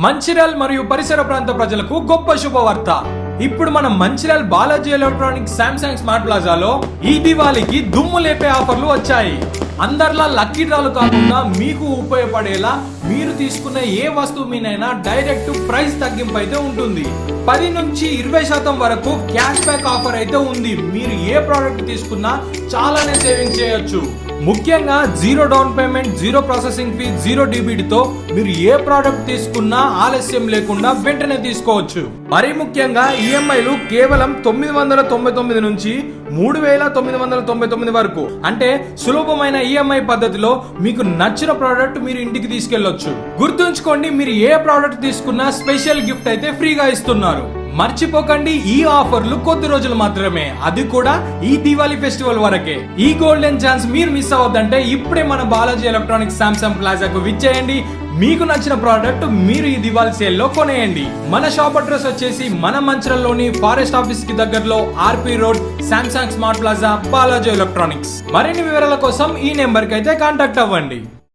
మంచిర్యాల్ మరియు పరిసర ప్రాంత ప్రజలకు గొప్ప శుభవార్త. ఇప్పుడు మన Mancherial Balaji electronics Samsung smart ప్లాజాలో ఈ దివాళీకి దుమ్ము లేపే ఆఫర్లు వచ్చాయి. అందరిలా లక్కీ డ్రాలు కాకుండా మీకు ఉపయోగపడేలా మీరు తీసుకున్న ఏ వస్తువు మీనైనా డైరెక్ట్ ప్రైస్ తగ్గింపు అయితే ఉంటుంది. 10 నుంచి 20% వరకు క్యాష్ బ్యాక్ ఆఫర్ అయితే ఉంది. మీరు ఏ ప్రోడక్ట్ తీసుకున్నా చాలానే సేవింగ్ చేయొచ్చు. ముఖ్యంగా 0 డౌన్ పేమెంట్, 0 ప్రాసెసింగ్ ఫీ, 0 డీబీటీతో మీరు ఏ ప్రోడక్ట్ తీసుకున్నా ఆలస్యం లేకుండా వెంటనే తీసుకోవచ్చు. మరీ ముఖ్యంగా ఈఎంఐలు కేవలం 999 నుంచి 3999 వరకు. అంటే సులభమైన ఈఎంఐ పద్ధతిలో మీకు నచ్చిన ప్రోడక్ట్ మీరు ఇంటికి తీసుకెళ్లొచ్చు. గుర్తుంచుకోండి, మీరు ఏ ప్రోడక్ట్ తీసుకున్నా స్పెషల్ గిఫ్ట్ అయితే ఫ్రీగా ఇస్తున్నారు. మర్చిపోకండి, ఈ ఆఫర్లు కొద్ది రోజులు మాత్రమే, అది కూడా ఈ దివాళీ ఫెస్టివల్ వరకే. ఈ గోల్డెన్ ఛాన్స్ మీరు మిస్ అవ్వద్దంటే ఇప్పుడే మన బాలాజీ ఎలక్ట్రానిక్స్ శాంసంగ్ ప్లాజాకు విచ్చేయండి. మీకు నచ్చిన ప్రోడక్ట్ మీరు ఈ దివాళీ సేల్ లో కొనేయండి. మన షాప్ అడ్రస్ వచ్చేసి మన మంచిర్యాలలోని ఫారెస్ట్ ఆఫీస్ కి దగ్గరలో ఆర్పి road, Samsung smart plaza, Balaji electronics. మరిన్ని వివరాల కోసం ఈ నెంబర్ కి అయితే కాంటాక్ట్ అవ్వండి.